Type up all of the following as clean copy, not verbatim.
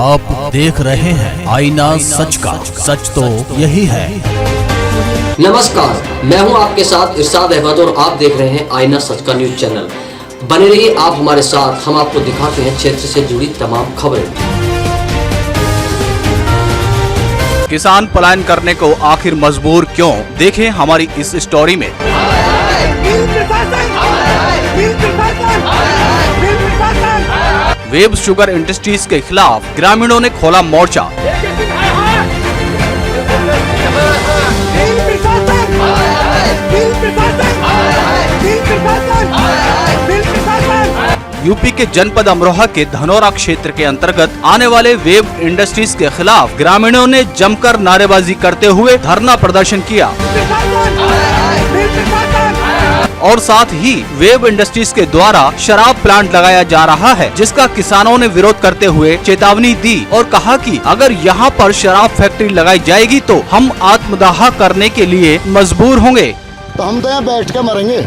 आप देख रहे हैं आईना सच का, सच तो यही है। नमस्कार, मैं हूं आपके साथ इरशाद अहमद और आप देख रहे हैं आईना सच का न्यूज चैनल। बने रहिए आप हमारे साथ, हम आपको दिखाते हैं क्षेत्र से जुड़ी तमाम खबरें। किसान पलायन करने को आखिर मजबूर क्यों, देखें हमारी इस स्टोरी में। वेब शुगर इंडस्ट्रीज के खिलाफ ग्रामीणों ने खोला मोर्चा। यूपी के जनपद अमरोहा के धनौरा क्षेत्र के अंतर्गत आने वाले वेब इंडस्ट्रीज के खिलाफ ग्रामीणों ने जमकर नारेबाजी करते हुए धरना प्रदर्शन किया और साथ ही वेब इंडस्ट्रीज के द्वारा शराब प्लांट लगाया जा रहा है, जिसका किसानों ने विरोध करते हुए चेतावनी दी और कहा कि अगर यहाँ पर शराब फैक्ट्री लगाई जाएगी तो हम आत्मदाह करने के लिए मजबूर होंगे। तो हम तो यहाँ बैठ के मरेंगे,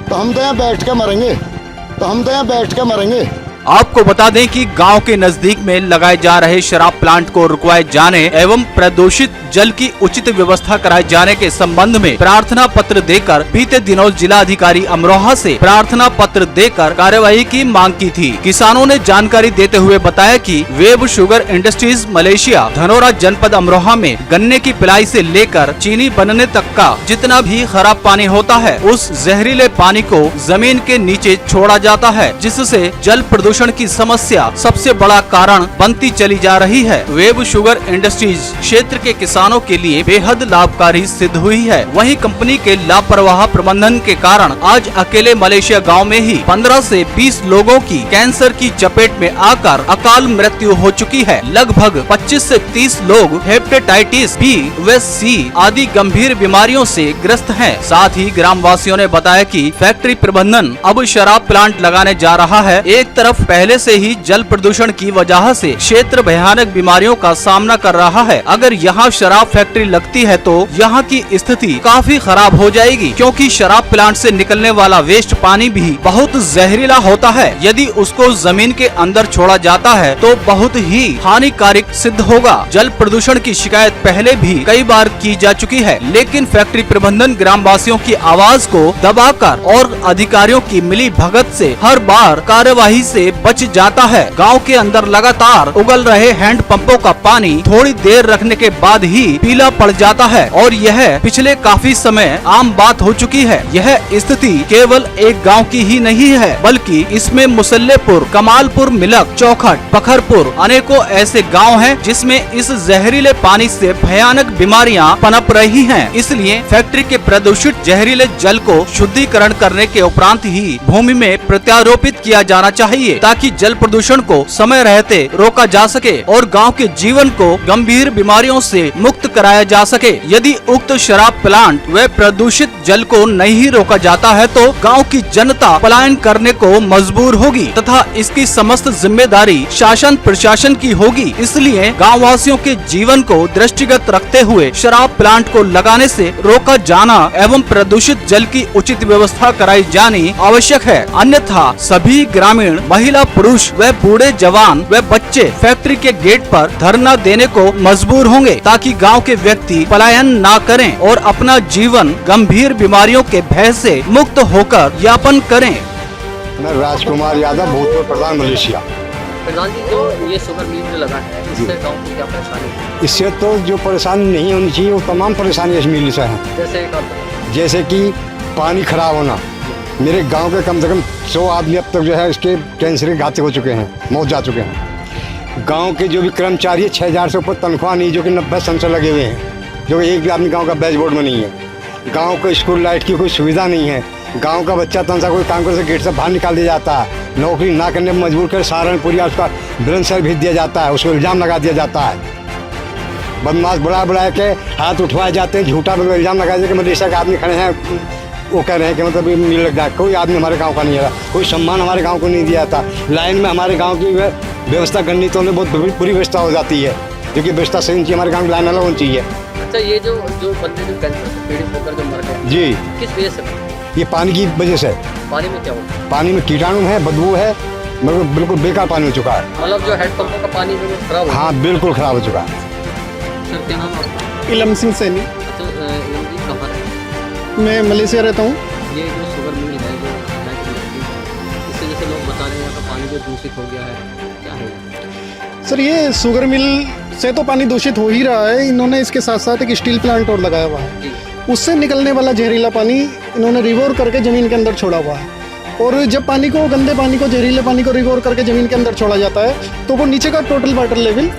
तो हम तो यहाँ बैठ के मरेंगे, तो हम तो यहाँ बैठ के मरेंगे। आपको बता दें कि गांव के नजदीक में लगाए जा रहे शराब प्लांट को रुकवाए जाने एवं प्रदूषित जल की उचित व्यवस्था कराए जाने के संबंध में प्रार्थना पत्र देकर बीते दिनों जिला अधिकारी अमरोहा से प्रार्थना पत्र देकर कार्यवाही की मांग की थी। किसानों ने जानकारी देते हुए बताया कि web sugar industries Malaysia Dhanaura जनपद अमरोहा में गन्ने की पिलाई से लेकर चीनी बनने तक का जितना भी खराब पानी होता है, उस जहरीले पानी को जमीन के नीचे छोड़ा जाता है, जिससे जल प्रदूषण की समस्या सबसे बड़ा कारण बनती चली जा रही है। वेब शुगर इंडस्ट्रीज क्षेत्र के किसानों के लिए बेहद लाभकारी सिद्ध हुई है। वहीं कंपनी के लापरवाह प्रबंधन के कारण आज अकेले मलेशिया गांव में ही 15 से 20 लोगों की कैंसर की चपेट में आकर अकाल मृत्यु हो चुकी है। लगभग 25 से 30 लोग हेपेटाइटिस बी व सी आदि गंभीर बीमारियों से ग्रस्त हैं। साथ ही ग्राम वासियों ने बताया कि फैक्ट्री प्रबंधन अब शराब प्लांट लगाने जा रहा है। एक तरफ पहले से ही जल प्रदूषण की वजह से क्षेत्र भयानक बीमारियों का सामना कर रहा है। अगर यहाँ शराब फैक्ट्री लगती है तो यहाँ की स्थिति काफी खराब हो जाएगी, क्योंकि शराब प्लांट से निकलने वाला वेस्ट पानी भी बहुत जहरीला होता है। यदि उसको जमीन के अंदर छोड़ा जाता है तो बहुत ही हानिकारक सिद्ध होगा। जल प्रदूषण की शिकायत पहले भी कई बार की जा चुकी है, लेकिन फैक्ट्री प्रबंधन ग्राम वासियों की आवाज को दबाकर और अधिकारियों की मिली भगत से हर बार कार्यवाही से बच जाता है। गांव के अंदर लगातार उगल रहे हैंड पंपों का पानी थोड़ी देर रखने के बाद ही पीला पड़ जाता है और यह पिछले काफी समय आम बात हो चुकी है। यह स्थिति केवल एक गांव की ही नहीं है, बल्कि इसमें मुसल्लेपुर, कमालपुर, मिलक, चौखट, बखरपुर अनेकों ऐसे गांव हैं जिसमें इस जहरीले पानी से भयानक बीमारियां पनप रही हैं। इसलिए फैक्ट्री के प्रदूषित जहरीले जल को शुद्धिकरण करने के उपरांत ही भूमि में प्रत्यारोपित किया जाना चाहिए, ताकि जल प्रदूषण को समय रहते रोका जा सके और गांव के जीवन को गंभीर बीमारियों से मुक्त कराया जा सके। यदि उक्त शराब प्लांट व प्रदूषित जल को नहीं रोका जाता है तो गांव की जनता पलायन करने को मजबूर होगी तथा इसकी समस्त जिम्मेदारी शासन प्रशासन की होगी। इसलिए गाँव वासियों के जीवन को दृष्टिगत रखते हुए शराब प्लांट को लगाने से रोका जाना एवं प्रदूषित जल की उचित व्यवस्था कराई जानी आवश्यक है। अन्यथा सभी ग्रामीण, महिला, पुरुष व बूढ़े, जवान व बच्चे फैक्ट्री के गेट पर धरना देने को मजबूर होंगे, ताकि गांव के व्यक्ति पलायन ना करें और अपना जीवन गंभीर बीमारियों के भय से मुक्त होकर यापन करें। मैं राजकुमार यादव, भूतपूर्व प्रधान मलेशिया। प्रधान जी, जो ये शुगर मिल लगा है, इससे गाँव को क्या परेशानी है? इससे तो जो परेशानी नहीं होनी चाहिए वो तमाम परेशानी इस मिल से है। जैसे कि पानी खराब होना। मेरे गांव के कम से कम 100 आदमी अब तक जो है इसके कैंसर के घातक हो चुके हैं, मौत जा चुके हैं। गांव के जो भी कर्मचारी है 6000 से ऊपर तनख्वाह नहीं, जो कि 90 सेंसर लगे हुए हैं, जो कि एक भी आदमी गांव का डैशबोर्ड में नहीं है। गांव को स्कूल लाइट की कोई सुविधा नहीं है। गांव का बच्चा तनसा कोई काम करके गेट से बाहर निकाल दिया जाता है, नौकरी ना करने पर मजबूर कर सहारनपुर या उसका बुलंदशहर भेज दिया जाता है, उसको इल्ज़ाम लगा दिया जाता है। बदमाश बुला के हाथ उठवाए जाते हैं, झूठा इल्ज़ाम लगाया जाए कि मलेशिया के आदमी खड़े हैं, वो कह रहे हैं कि मतलब मिल लग जाए। कोई आदमी हमारे गांव का नहीं है, कोई सम्मान हमारे गांव को नहीं दिया जाता। लाइन में हमारे गांव की व्यवस्था करनी तो उन्हें बहुत बुरी व्यवस्था हो जाती है, क्योंकि व्यवस्था सही चाहिए, हमारे गांव की लाइन अलग होनी चाहिए। अच्छा, ये जो बंदे जो कैंसर से पीड़ित होकर जो मर गए जी, किस वजह से? ये पानी की वजह से। पानी में क्या होता है? पानी में कीटाणु है, बदबू है मगर बिल्कुल बेकार पानी हो चुका है। मतलब जो हैंडपंपों का पानी है वो खराब हो हाँ बिल्कुल ख़राब हो चुका है। गया। सर क्या नाम है आपका? इलम सिंह सैनी। अच्छा इलम जी कहाँ है? मैं मलेशिया रहता हूँ। ये जो शुगर मिल है जो इससे जैसे लोग बता रहे हैं यहाँ का पानी जो दूषित हो गया है, क्या है? सर ये शुगर मिल से तो पानी दूषित हो ही रहा है। इन्होंने इसके साथ साथ एक स्टील प्लांट और लगाया हुआ है। जी। उससे निकलने वाला जहरीला पानी इन्होंने रिवोर करके ज़मीन के अंदर छोड़ा हुआ है। और जब पानी को, गंदे पानी को, जहरीले पानी को रिवोर करके ज़मीन के अंदर छोड़ा जाता है तो वो नीचे का टोटल वाटर लेवल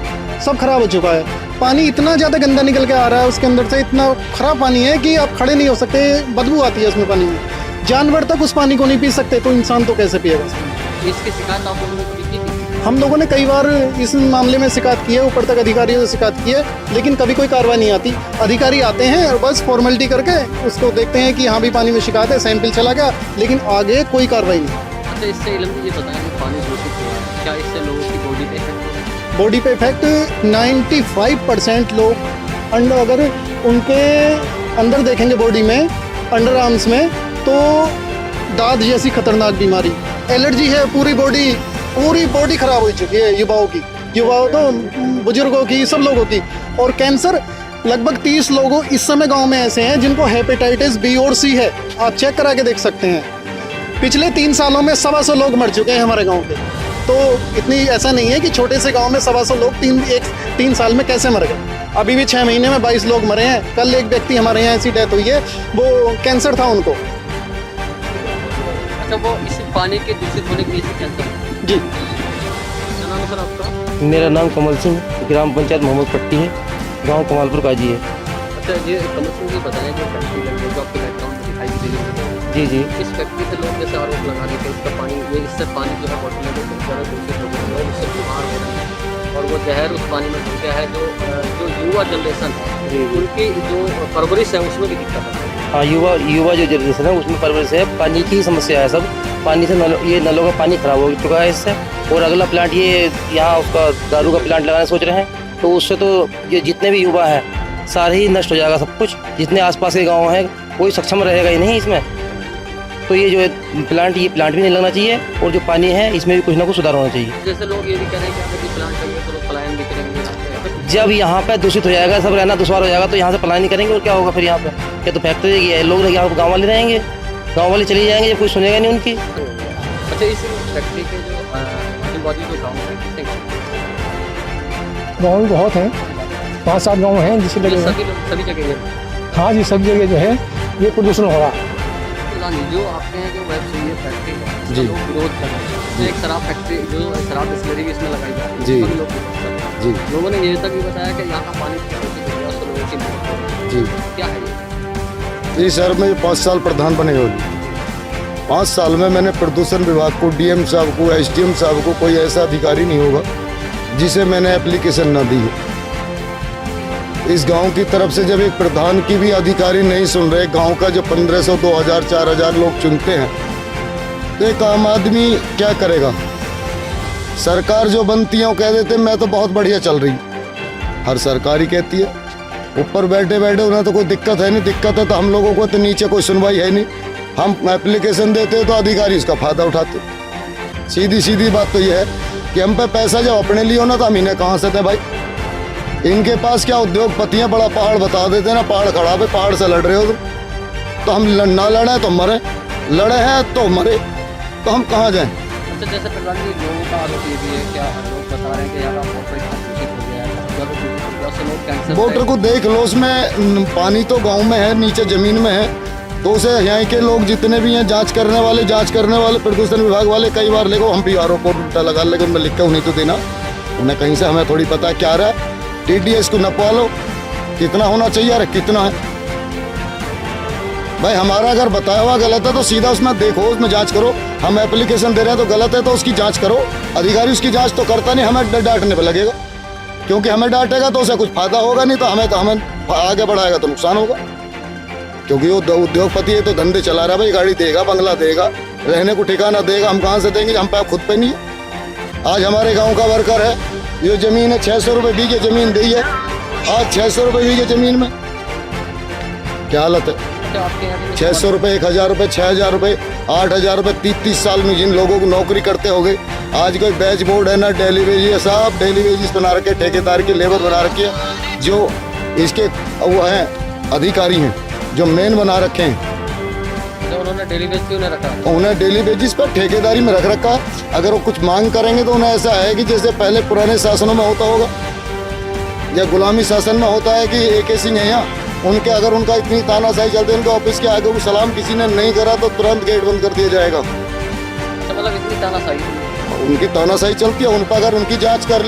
सब खराब हो चुका है। पानी इतना ज़्यादा गंदा निकल के आ रहा है उसके अंदर से, इतना ख़राब पानी है कि आप खड़े नहीं हो सकते, बदबू आती है उसमें पानी में। जानवर तक उस पानी को नहीं पी सकते तो इंसान तो कैसे पिएगा। इसकी शिकायत आप लोगों ने कभी की थी? हम लोगों ने कई बार इस मामले में शिकायत की है, ऊपर तक अधिकारियों से शिकायत की है, लेकिन कभी कोई कार्रवाई नहीं आती। अधिकारी आते हैं और बस फॉर्मेलिटी करके उसको देखते हैं कि हाँ भी पानी में शिकायत है, सैंपल चला गया, लेकिन आगे कोई कार्रवाई नहीं। अच्छा इससे इलम जी ये बताया कि पानी दूषित हुआ है, क्या इससे लोगों की बॉडी पे इफेक्ट हो रहा है? बॉडी पे इफेक्ट 95% लोग अगर उनके अंदर देखेंगे बॉडी में, अंडर आर्म्स में, तो दाद जैसी खतरनाक बीमारी, एलर्जी है, पूरी बॉडी खराब हो चुकी है युवाओं तो बुजुर्गों की, सब लोगों की। और कैंसर लगभग 30 लोगों इस समय गांव में ऐसे हैं जिनको हेपेटाइटिस बी और सी है। आप चेक करा के देख सकते हैं। पिछले 3 सालों में 125 लोग मर चुके हैं हमारे गांव के। तो इतनी ऐसा नहीं है कि छोटे से गांव में 125 लोग 3 साल में कैसे मर गए। अभी भी 6 महीने में 22 लोग मरे हैं। कल एक व्यक्ति हमारे यहाँ ऐसी डेथ हुई है, वो कैंसर था उनको। अच्छा वो इस पानी के दूषित होने की वजह से कैंसर हुआ? जी। क्या नाम है सर आपका? मेरा नाम कमल सिंह, ग्राम पंचायत मोहम्मद पट्टी है, गांव कमालपुर काजी है। अच्छा ये कमल सिंह जी बताया जो फैक्ट्री लगी है जो आपके बैकग्राउंड में दिखाई दे रही है, जी जी। इस फैक्ट्री से लोग जैसे आरोप लगा रहे थे इसका पानी, ये इससे पानी जो है वाटर लेवल बहुत ज़्यादा दूषित हो गया, लोग इससे बीमार हो रहे हैं और वो जहर उस पानी में घुस गया है। जो युवा जनरेशन है उनकी जो परवरिश है उसमें भी दिक्कत है। हाँ, युवा जो जनरेशन है उसमें परवरिश है, पानी की समस्या है सब। पानी से ये नलों का पानी खराब हो चुका है इससे। और अगला प्लांट ये यहाँ उसका दारू का प्लांट लगाना सोच रहे हैं, तो उससे तो ये जितने भी युवा हैं सारे ही नष्ट हो जाएगा सब कुछ। जितने आसपास के गाँव हैं कोई सक्षम रहेगा ही नहीं इसमें। तो ये जो प्लांट भी नहीं लगना चाहिए और जो पानी है इसमें भी कुछ ना कुछ सुधार होना चाहिए। जैसे लोग ये भी कह रहे हैं कि अगर प्लांट लगे तो लोग पलायन भी करेंगे। जब यहाँ पे दूषित हो जाएगा, सब रहना दुश्वार हो जाएगा, तो यहाँ से पलायन नहीं करेंगे और क्या होगा फिर यहाँ पे? क्या तो फैक्ट्री है, लोग यहाँ गाँव वाले रहेंगे, गाँव वाले चले जाएंगे जब कोई सुनेगा नहीं उनकी। अच्छा इस फैक्ट्री के जो आजू बाजू जो गाँव है कितने गाँव भी बहुत हैं, 5-7 गाँव हैं जिससे लगे हुए हैं। सभी जगह? हाँ जी, सब जगह जो है ये प्रदूषण हो रहा है। जो आपके यहाँ जो वेब सीरीज फैक्ट्री है जी। लोग विरोध कर रहे हैं, तो एक शराब फैक्ट्री जो शराब डिस्टिलरी भी इसमें लगाई जाती है, जी। सभी लोग विरोध कर रहे हैं। जी लोगों ने ये तक भी बताया कि यहाँ का पानी दूषित हो गया, उससे लोगों की मौत हो रही जी है। क्या है ये? इस शहर में 5 साल प्रधान बने हुए। 5 साल में मैंने प्रदूषण विभाग को, डीएम साहब को, एसडीएम साहब को, कोई ऐसा अधिकारी नहीं होगा जिसे मैंने एप्लीकेशन ना दी हो। इस गांव की तरफ से जब एक प्रधान की भी अधिकारी नहीं सुन रहे, गांव का जो 1500, 2000, 4000 लोग चुनते हैं, तो एक आम आदमी क्या करेगा? सरकार जो बनती है वो कह देते मैं तो बहुत बढ़िया चल रही, हर सरकार ही कहती है। ऊपर बैठे बैठे उन्हें तो कोई दिक्कत है नहीं, दिक्कत है तो हम लोगों को, तो नीचे कोई सुनवाई है नहीं। हम एप्लीकेशन देते तो अधिकारी उसका फायदा उठाते। सीधी बात तो यह है कि हम पे पैसा जब अपने लिए हो ना तो हम इन्हें कहाँ से दें भाई? इनके पास क्या उद्योगपतियां बड़ा पहाड़ बता देते ना, पहाड़ खड़ा पे, पहाड़ से लड़ रहे हो तो हम ना लड़े तो मरे, लड़े हैं तो मरे, तो हम कहाँ जाएं? अच्छा जैसे प्रधान जी लोगों का आरोप ये भी है, क्या लोग बता रहे हैं कि यहाँ का वाटर इतना दूषित हो गया है, तो लोग कैंसर मोटर को देख लो, उसमें पानी तो गांव में है, नीचे जमीन में है, तो उसे यहाँ के लोग जितने भी हैं जांच करने वाले प्रदूषण विभाग वाले कई बार लेको हम भी आरोप उल्टा लगा, लेकिन उनमें लिखा नहीं तो देना, उन्हें कहीं से हमें थोड़ी पता क्या रहा है। TDS को नपवा लो कितना होना चाहिए और कितना है भाई। हमारा अगर बताया हुआ गलत है तो सीधा उसमें देखो, उसमें जांच करो। हम एप्लीकेशन दे रहे हैं तो गलत है तो उसकी जांच करो। अधिकारी उसकी जांच तो करता नहीं, हमें डांटने पर लगेगा, क्योंकि हमें डांटेगा तो उसे कुछ फायदा होगा नहीं, तो हमें आगे बढ़ाएगा तो नुकसान होगा। क्योंकि वो उद्योगपति है तो धंधे चला रहा है भाई, गाड़ी देगा, बंगला देगा, रहने को ठिकाना देगा, हम कहाँ से देंगे? हम पे खुद पे नहीं है। आज हमारे गाँव का वर्कर है, ये जमीन है 600 रुपये बीघे जमीन दी है, आज 600 रुपये बीघे जमीन में क्या हालत है? अच्छा, आपके यहाँ भी 600 रुपये, 1000 रुपये, 6000 रुपये, 8000 रुपये, 30-30 साल में जिन लोगों को नौकरी करते होंगे, आज कोई बैच बोर्ड है ना डेली वेज, ये सब डेली वेजिस बना रखे, ठेकेदार की लेबर बना रखी है। जो इसके वो हैं अधिकारी हैं जो मेन बना रखे हैं, जो उन्होंने डेली बेस क्यों नहीं रखा? उन्हें डेली बेसिस पर ठेकेदारी में रख रखा है। अगर वो कुछ मांग करेंगे तो उन्हें ऐसा है कि जैसे पहले पुराने शासनों में होता होगा या गुलामी शासन में होता है कि AK सिंह है यहाँ, उनके अगर उनका इतनी तानाशाही चलती है, उनके ऑफिस के आगे को सलाम किसी ने नहीं करा तो तुरंत गेट बंद कर दिया जाएगा। अच्छा, मतलब इतनी तानाशाही? उनकी तानाशाही चलती है। उन पर अगर उनकी जांच कर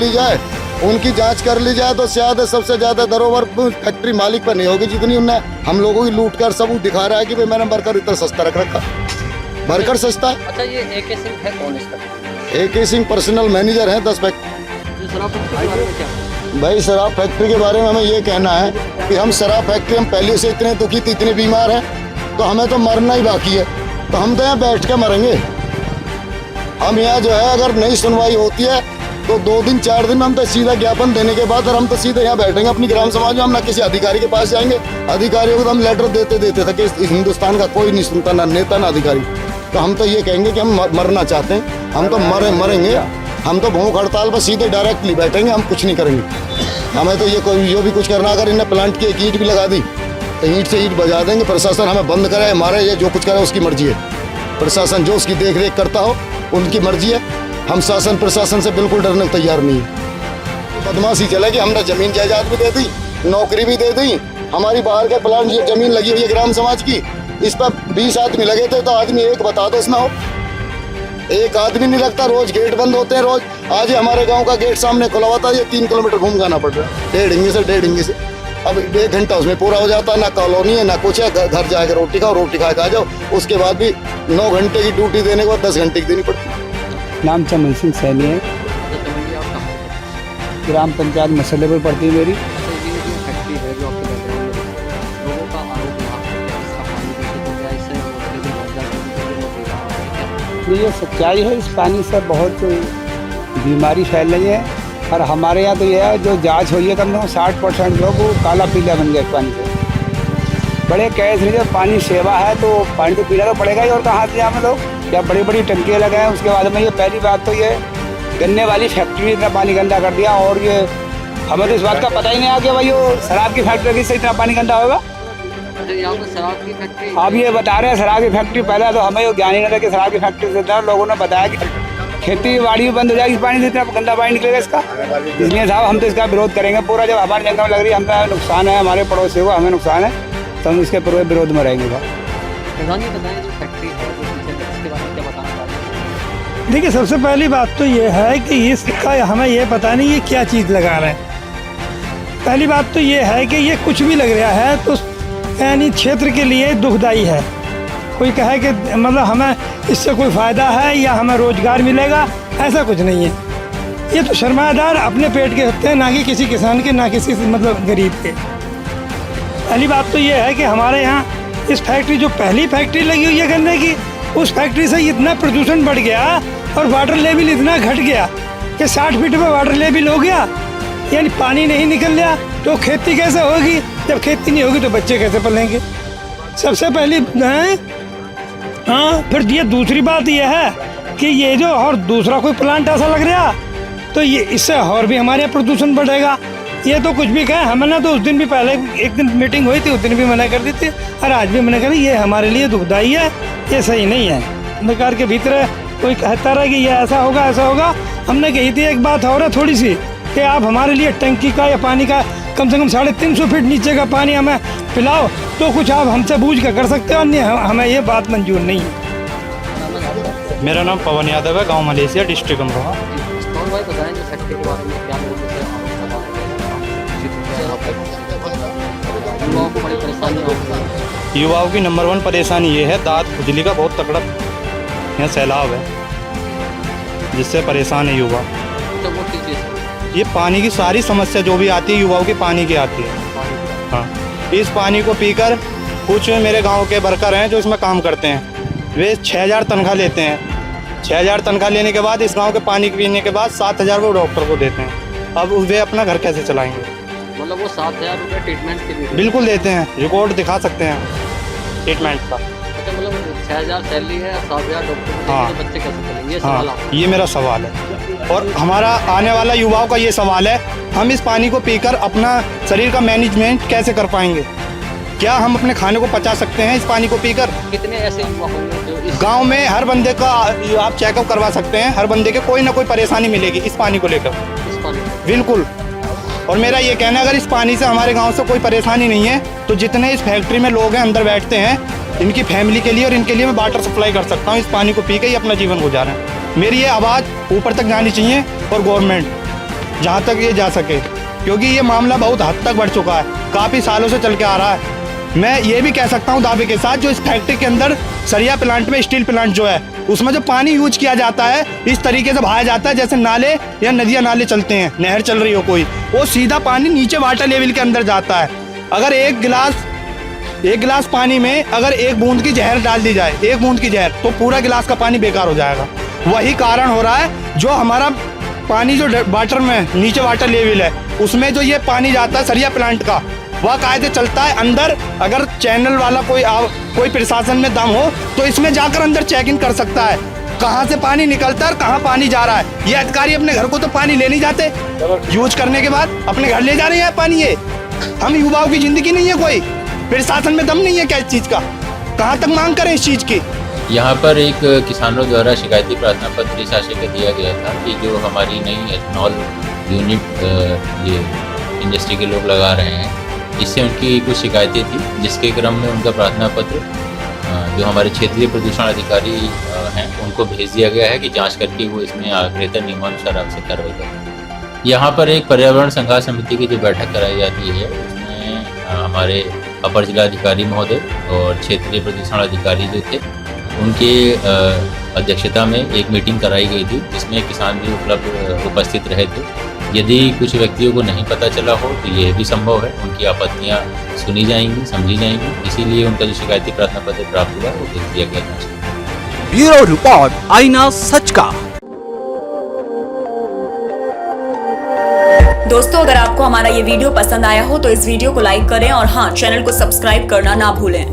ली जाए, तो शायद सबसे ज्यादा दरोवर फैक्ट्री मालिक पर नहीं होगी जितनी उन्हें हम लोगों की लूट कर सबूत दिखा रहा है कि भाई मैंने वर्कर इतना सस्ता रख रखा, वर्कर सस्ता है। अच्छा, ये AK सिंह है कौन इसका? AK सिंह पर्सनल मैनेजर है 10 फैक्ट्री। शराब फैक्ट्री के बारे में क्या? भाई शराब फैक्ट्री के बारे में हमें ये कहना है कि हम शराब फैक्ट्री, हम पहले से इतने दुखी थे, इतने बीमार हैं, तो हमें तो मरना ही बाकी है, तो हम तो यहाँ बैठ के मरेंगे। हम यहाँ जो है अगर नहीं सुनवाई होती है तो 2 दिन 4 दिन में हम तो सीधा ज्ञापन देने के बाद हम तो सीधे यहाँ बैठेंगे अपनी ग्राम समाज में। हम ना किसी अधिकारी के पास जाएंगे, अधिकारियों को तो हम लेटर देते थे कि इस हिंदुस्तान का कोई नहीं सुनता, ना नेता ना अधिकारी। तो हम तो ये कहेंगे कि हम मरना चाहते हैं, हम तो मरेंगे। हम तो भूख हड़ताल पर सीधे डायरेक्टली बैठेंगे, हम कुछ नहीं करेंगे। हमें तो ये कोई जो भी कुछ करना, अगर इन्हें प्लांट की एक ईंट भी लगा दी तो ईंट से ईंट बजा देंगे। प्रशासन हमें बंद करे, मारे, ये जो कुछ करे उसकी मर्जी है। प्रशासन जो उसकी देख रेख करता हो उनकी मर्जी है। हम शासन प्रशासन से बिल्कुल डरने को तैयार नहीं है। बदमाशी चलेगी, हमने जमीन जायदाद भी दे दी, नौकरी भी दे दी। हमारी बाहर के प्लांट ये जमीन लगी हुई है ग्राम समाज की, इस पर 20 आदमी लगे थे तो आदमी एक बता दो इसमें हो, एक आदमी नहीं लगता। रोज गेट बंद होते हैं रोज। आज ही हमारे गांव का गेट सामने खुला हुआ था, ये 3 किलोमीटर घूम जाना पड़ रहा है, 1.5 इंगी से। अब 1 घंटा उसमें पूरा हो जाता है, ना कॉलोनी है ना कुछ है। घर जाकर रोटी खाओ, रोटी खा के आ जाओ। उसके बाद भी 9 घंटे की ड्यूटी देने के बाद 10 घंटे की देनी पड़ती है। नाम चमन सिंह सैनी है, ग्राम पंचायत मसलेपुर पड़ती है मेरी। फैक्ट्री है जो आपके बैकग्राउंड में लोगों का आरोप यहाँ है कि इसका पानी दूषित हो गया, इससे ये सच्चाई है, इस पानी से बहुत बीमारी फैल रही है। और हमारे यहाँ तो यह है जो जांच हुई है कम से कम 60% लोग वो काला पीला बन गया पानी से। बड़े कैस रही पानी सेवा है तो पानी तो पीना तो पड़ेगा ही, और कहाँ से यहाँ में लोग या बड़ी बड़ी टंकियाँ लगाएं। उसके बाद में ये पहली बात तो ये गन्ने वाली फैक्ट्री ने इतना पानी गंदा कर दिया, और ये हमें तो इस बात का पता ही नहीं आ गया भाई वो शराब की फैक्ट्री से इतना पानी गंदा होगा। यहाँ पर शराब की फैक्ट्री आप ये बता रहे हैं शराब की फैक्ट्री, पहले तो हमें ये ज्ञान ही नहीं था कि शराब की फैक्ट्री से था। लोगों ने बताया कि खेती बाड़ी भी बंद हो जाएगी, पानी से इतना गंदा पानी निकलेगा इसका। इसलिए साहब हम तो इसका विरोध करेंगे पूरा। जब हमारी जगह में लग रही है, हमें नुकसान है, हमारे पड़ोसियों को हमें नुकसान है, तो हम इसके पूरे विरोध में रहेंगे। प्रधान जी बताएं, जो फैक्ट्री है इसके बारे में क्या बताना चाहते हैं? देखिए, सबसे पहली बात तो ये है कि इसका हमें ये पता नहीं ये क्या चीज़ लगा रहे हैं। पहली बात तो ये है कि ये कुछ भी लग रहा है तो यानी क्षेत्र के लिए दुखदाई है। कोई कहे कि मतलब हमें इससे कोई फ़ायदा है या हमें रोज़गार मिलेगा, ऐसा कुछ नहीं है। ये तो सरमायादार अपने पेट के होते हैं, ना कि किसी किसान के, ना किसी मतलब गरीब के। पहली बात तो ये है कि हमारे यहाँ इस फैक्ट्री जो पहली फैक्ट्री लगी हुई है गन्ने की, उस फैक्ट्री से इतना प्रदूषण बढ़ गया और वाटर लेवल इतना घट गया कि 60 फीट में वाटर लेवल हो गया, यानी पानी नहीं निकल रहा। तो खेती कैसे होगी? जब खेती नहीं होगी तो बच्चे कैसे पलेंगे? सबसे पहली हाँ। फिर ये दूसरी बात ये है कि ये जो और दूसरा कोई प्लांट ऐसा लग रहा तो ये इससे और भी हमारे यहाँ प्रदूषण बढ़ेगा। ये तो कुछ भी कहें, हमने तो उस दिन भी पहले एक दिन मीटिंग हुई थी, उस दिन भी मना कर दी थी और आज भी मना करी। ये हमारे लिए दुखदाई है, ये सही नहीं है। सरकार के भीतर कोई कहता रहा कि ये ऐसा होगा ऐसा होगा। हमने कही थी एक बात और है थोड़ी सी कि आप हमारे लिए टंकी का या पानी का कम से कम 350 फीट नीचे का पानी हमें पिलाओ, तो कुछ आप हमसे बूझ कर सकते हो, नहीं हमें ये बात मंजूर नहीं है। मेरा नाम पवन यादव है, गांव मलेशिया, डिस्ट्रिक्ट अमरोहा। भाई बताएं, जो फैक्ट्री के बारे में क्या युवाओं को बड़ी परेशानी होगी? युवाओं की नंबर 1 परेशानी ये है, दांत खुजली का बहुत तकड़ा यहाँ सैलाब है, जिससे परेशान है युवा। तो वो किस चीज़ से? ये पानी की सारी समस्या जो भी आती है युवाओं की पानी की आती है। हाँ, इस पानी को पीकर कुछ मेरे गांव के वर्कर हैं जो इसमें काम करते हैं, वे 6000 तनख्वाह लेते हैं। 6000 तनख्वाह लेने के बाद इस गांव के पानी पीने के बाद 7000 वो डॉक्टर को देते हैं। अब वे अपना घर कैसे चलाएंगे? मतलब वो 7000 रुपये ट्रीटमेंट के लिए बिल्कुल देते हैं, रिकॉर्ड दिखा सकते हैं। ट्रीटमेंट का। अच्छा, मतलब 6000 सैलरी है, 7000 डॉक्टर, हाँ। बच्चे कैसे चलेंगे, ये सवाल हाँ, आपका। ये मेरा सवाल है और हमारा आने वाला युवाओं का ये सवाल है, हम इस पानी को पीकर अपना शरीर का मैनेजमेंट कैसे कर पाएंगे? क्या हम अपने खाने को पचा सकते हैं इस पानी को पीकर? कितने ऐसे युवा होंगे जो इस गांव में हर बंदे का आप चेकअप करवा सकते हैं, हर बंदे के कोई ना कोई परेशानी मिलेगी इस पानी को लेकर। इस पानी बिल्कुल। और मेरा ये कहना है, अगर इस पानी से हमारे गांव से कोई परेशानी नहीं है तो जितने इस फैक्ट्री में लोग हैं अंदर बैठते हैं, इनकी फैमिली के लिए और इनके लिए मैं वाटर सप्लाई कर सकता हूँ। इस पानी को पी के ही अपना जीवन गुजारें। मेरी ये आवाज़ ऊपर तक जानी चाहिए और गवर्नमेंट जहाँ तक ये जा सके, क्योंकि ये मामला बहुत हद तक बढ़ चुका है, काफ़ी सालों से चल के आ रहा है। मैं ये भी कह सकता हूँ दावे के साथ, जो इस फैक्ट्री के अंदर सरिया प्लांट में स्टील प्लांट जो है उसमें जो पानी यूज किया जाता है इस तरीके से बहाया जाता है जैसे नाले या नदियाँ नाले चलते हैं, नहर चल रही हो कोई, वो सीधा पानी नीचे वाटर लेवल के अंदर जाता है। अगर एक गिलास पानी में अगर एक बूंद की जहर डाल दी जाए, एक बूंद की जहर, तो पूरा गिलास का पानी बेकार हो जाएगा। वही कारण हो रहा है, जो हमारा पानी जो वाटर में नीचे वाटर लेवल है उसमें जो ये पानी जाता है सरिया प्लांट का, वह कायदे चलता है अंदर। अगर चैनल वाला कोई प्रशासन में दम हो तो इसमें जाकर अंदर चेक इन कर सकता है कहाँ से पानी निकलता है और कहाँ पानी जा रहा है। ये अधिकारी अपने घर को तो पानी ले नहीं जाते, यूज करने के बाद अपने घर ले जा रहे हैं पानी। ये हम युवाओं की जिंदगी नहीं है, कोई प्रशासन में दम नहीं है क्या इस चीज का? कहाँ तक मांग करें इस चीज की? यहाँ पर एक किसानों द्वारा शिकायती प्रार्थना पत्र इस आशय का दिया गया था कि जो हमारी नई एथनॉल यूनिट ये इंडस्ट्री के लोग लगा रहे हैं, इससे उनकी कुछ शिकायतें थी, जिसके क्रम में उनका प्रार्थना पत्र जो हमारे क्षेत्रीय प्रदूषण अधिकारी हैं उनको भेज दिया गया है कि जांच करके वो इसमें बेहतर नियमानुसार आपसे कार्रवाई करें। यहाँ पर एक पर्यावरण संघार समिति की जो बैठक कराई जाती है उसमें हमारे अपर जिलाधिकारी महोदय और क्षेत्रीय प्रदूषण अधिकारी जो थे उनके अध्यक्षता में एक मीटिंग कराई गई थी, जिसमें किसान भी उपस्थित रहे थे। यदि कुछ व्यक्तियों को नहीं पता चला हो तो यह भी संभव है, उनकी आपत्तियां सुनी जाएंगी, समझी जाएंगी, इसीलिए उनका जो शिकायती प्रार्थना पत्र प्राप्त हुआ वो भेज दिया गया था। ब्यूरो रिपोर्ट, आईना सच का। दोस्तों, अगर आपको हमारा ये वीडियो पसंद आया हो तो इस वीडियो को लाइक करें और हाँ, चैनल को सब्सक्राइब करना ना भूलें।